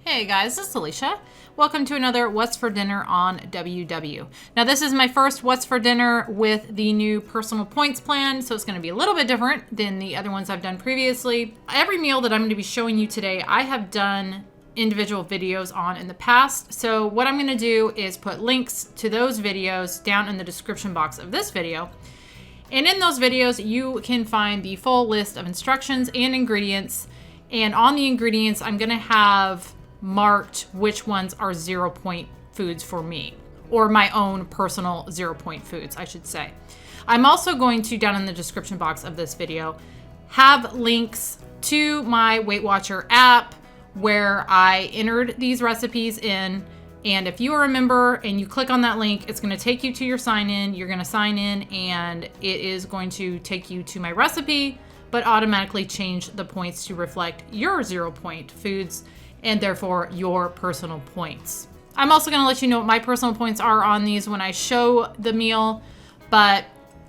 Hey guys, this is Alicia. Welcome to another What's for Dinner on WW. Now this is my first What's for Dinner with the new personal points plan, so it's going to be a little bit different than the other ones I've done previously. Every meal that I'm going to be showing you today, I have done individual videos on in the past. So what I'm going to do is put links to those videos down in the description box of this video. And in those videos, you can find the full list of instructions and ingredients. And on the ingredients, I'm going to have marked which ones are 0 point foods for me, or my own personal 0 point foods, I should say. I'm also going to, down in the description box of this video, have links to my Weight Watcher app where I entered these recipes in. And if you are a member and you click on that link, it's going to take you to your sign in. You're going to sign in and it is going to take you to my recipe, but automatically change the points to reflect your 0 point foods and therefore your personal points. I'm also going to let you know what my personal points are on these when I show the meal, but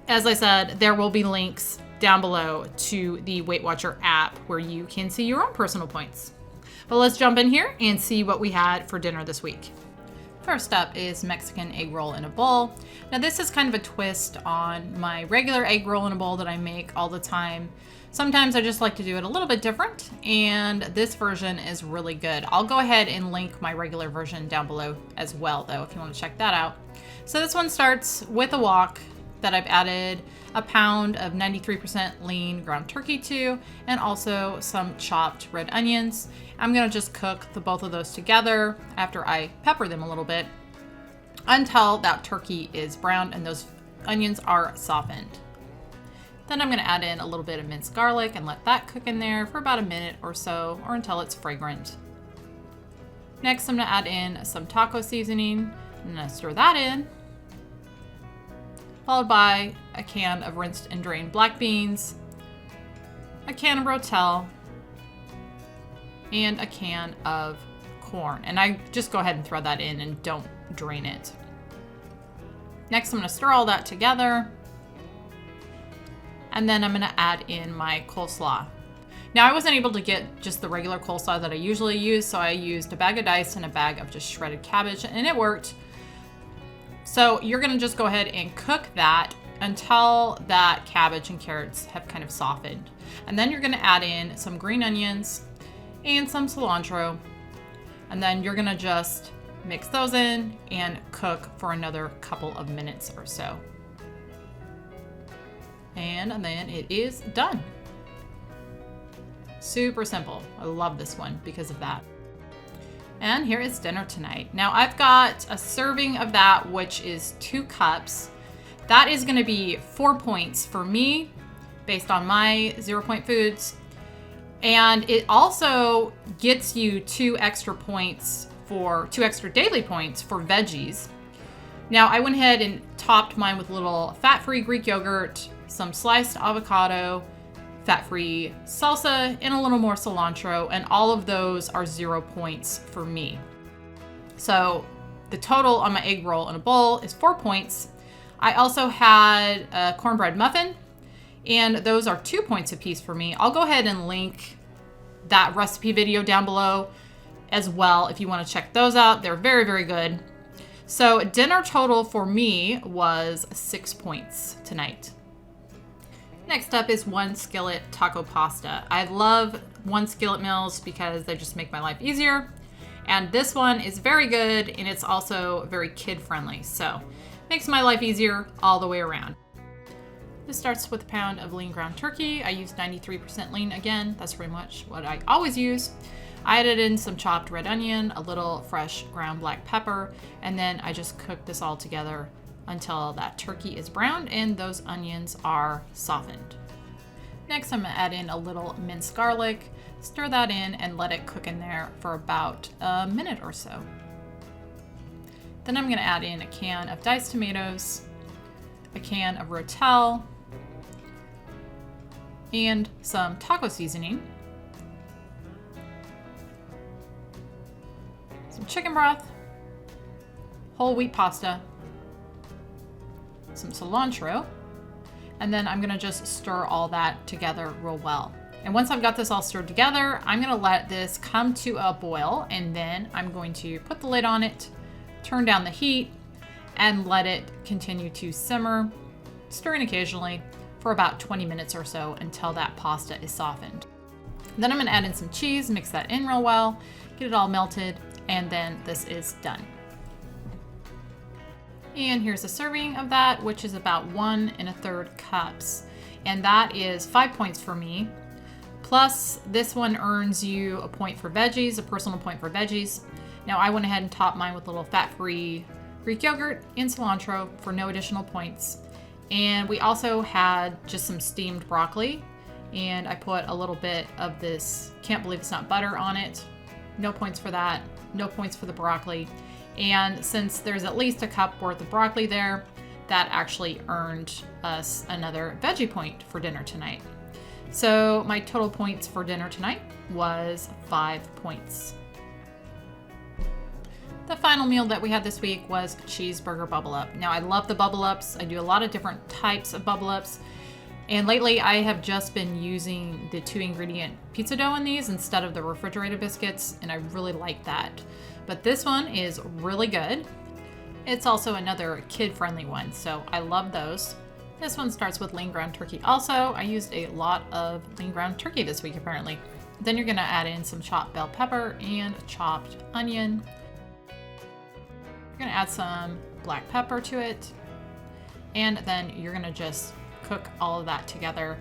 as I said, there will be links down below to the Weight Watcher app where you can see your own personal points. But let's jump in here and see what we had for dinner this week. First up is Mexican egg roll in a bowl. Now this is kind of a twist on my regular egg roll in a bowl that I make all the time. Sometimes I just like to do it a little bit different, and this version is really good. I'll go ahead and link my regular version down below as well, though, if you want to check that out. So this one starts with a wok that I've added a pound of 93% lean ground turkey to, and also some chopped red onions. I'm gonna just cook both of those together after I pepper them a little bit until that turkey is browned and those onions are softened. Then I'm going to add in a little bit of minced garlic and let that cook in there for about a minute or so, or until it's fragrant. Next, I'm going to add in some taco seasoning. I'm going to stir that in, followed by a can of rinsed and drained black beans, a can of rotel, and a can of corn. And I just go ahead and throw that in and don't drain it. Next, I'm going to stir all that together. And then I'm going to add in my coleslaw. Now I wasn't able to get just the regular coleslaw that I usually use, so I used a bag of diced and a bag of just shredded cabbage, and it worked. So you're going to just go ahead and cook that until that cabbage and carrots have kind of softened. And then you're going to add in some green onions and some cilantro. And then you're going to just mix those in and cook for another couple of minutes or so. And then it is done. Super simple. I love this one because of that. And here is dinner tonight. Now I've got a serving of that, which is 2 cups. That is going to be 4 points for me based on my 0 point foods. And it also gets you 2 extra daily points for veggies. Now I went ahead and topped mine with a little fat-free Greek yogurt, some sliced avocado, fat-free salsa, and a little more cilantro, and all of those are 0 points for me. So the total on my egg roll in a bowl is 4 points. I also had a cornbread muffin, and those are 2 points apiece for me. I'll go ahead and link that recipe video down below as well if you want to check those out. They're very, very good. So dinner total for me was 6 points tonight. Next up is 1 Skillet taco pasta. I love 1 Skillet meals because they just make my life easier. And this one is very good, and it's also very kid friendly. So makes my life easier all the way around. This starts with a pound of lean ground turkey. I used 93% lean again. That's pretty much what I always use. I added in some chopped red onion, a little fresh ground black pepper, and then I just cooked this all together until that turkey is browned and those onions are softened. Next, I'm going to add in a little minced garlic, stir that in, and let it cook in there for about a minute or so. Then I'm going to add in a can of diced tomatoes, a can of rotel, and some taco seasoning, some chicken broth, whole wheat pasta, some cilantro, and then I'm gonna just stir all that together real well. And once I've got this all stirred together, I'm gonna let this come to a boil, and then I'm going to put the lid on it, turn down the heat, and let it continue to simmer, stirring occasionally for about 20 minutes or so until that pasta is softened. Then I'm gonna add in some cheese, mix that in real well, get it all melted, and then this is done. And here's a serving of that, which is about 1 1/3 cups. And that is 5 points for me. Plus, this one earns you a point for veggies, a personal point for veggies. Now, I went ahead and topped mine with a little fat-free Greek yogurt and cilantro for no additional points. And we also had just some steamed broccoli, and I put a little bit of this, can't believe it's not butter, on it. No points for that, no points for the broccoli. And since there's at least a cup worth of broccoli there, that actually earned us another veggie point for dinner tonight. So my total points for dinner tonight was 5 points. The final meal that we had this week was Cheeseburger Bubble Up. Now, I love the Bubble Ups. I do a lot of different types of Bubble Ups. And lately, I have just been using the 2-ingredient pizza dough in these instead of the refrigerated biscuits, and I really like that. But this one is really good. It's also another kid-friendly one, so I love those. This one starts with lean ground turkey also. I used a lot of lean ground turkey this week, apparently. Then you're gonna add in some chopped bell pepper and chopped onion. You're gonna add some black pepper to it. And then you're gonna just cook all of that together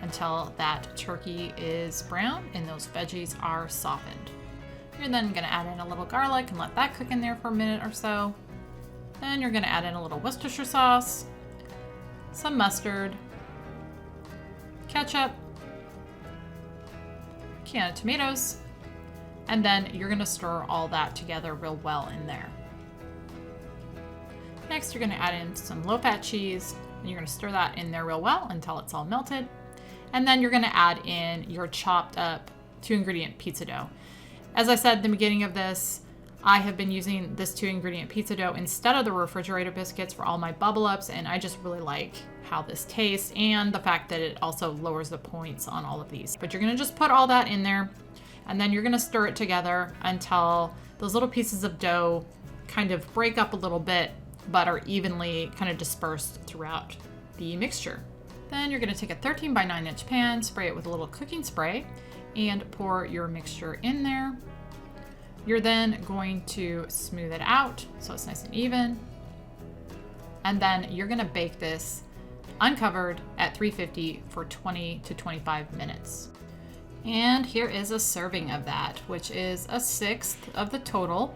until that turkey is brown and those veggies are softened. You're then gonna add in a little garlic and let that cook in there for a minute or so. Then you're gonna add in a little Worcestershire sauce, some mustard, ketchup, can of tomatoes, and then you're gonna stir all that together real well in there. Next, you're gonna add in some low-fat cheese, and you're gonna stir that in there real well until it's all melted. And then you're gonna add in your chopped up 2-ingredient pizza dough. As I said at the beginning of this, I have been using this 2-ingredient pizza dough instead of the refrigerator biscuits for all my Bubble Ups, and I just really like how this tastes and the fact that it also lowers the points on all of these. But you're gonna just put all that in there, and then you're gonna stir it together until those little pieces of dough kind of break up a little bit but are evenly kind of dispersed throughout the mixture. Then you're gonna take a 13 by 9 inch pan, spray it with a little cooking spray, and pour your mixture in there. You're then going to smooth it out so it's nice and even. And then you're gonna bake this uncovered at 350 for 20 to 25 minutes. And here is a serving of that, which is a 1/6 of the total.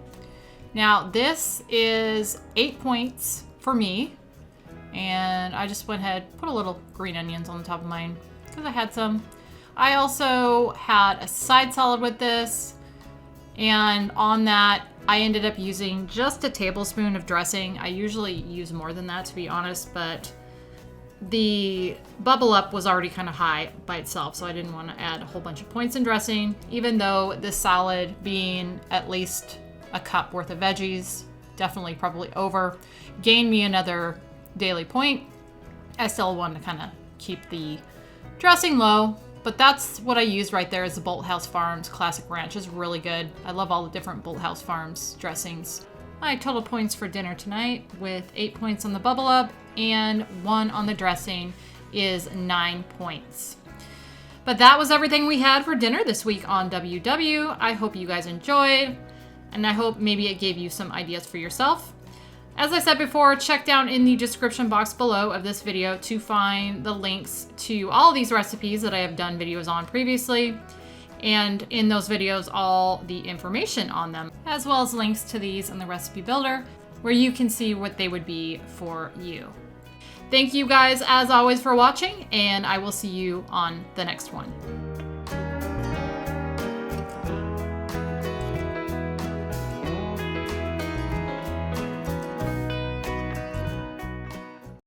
Now, this is 8 points for me, and I just went ahead, put a little green onions on the top of mine because I had some. I also had a side salad with this, and on that, I ended up using just a tablespoon of dressing. I usually use more than that, to be honest, but the Bubble Up was already kind of high by itself, so I didn't want to add a whole bunch of points in dressing, even though this salad, being at least a cup worth of veggies, definitely probably over, gained me another daily point. I still want to kind of keep the dressing low, but that's what I used right there is the Bolthouse Farms Classic Ranch. Is really good. I love all the different Bolthouse Farms dressings. My total points for dinner tonight, with 8 points on the Bubble Up and 1 on the dressing, is 9 points. But that was everything we had for dinner this week on WW. I hope you guys enjoyed, and I hope maybe it gave you some ideas for yourself. As I said before, check down in the description box below of this video to find the links to all these recipes that I have done videos on previously. And in those videos, all the information on them, as well as links to these in the recipe builder, where you can see what they would be for you. Thank you guys, as always, for watching, and I will see you on the next one.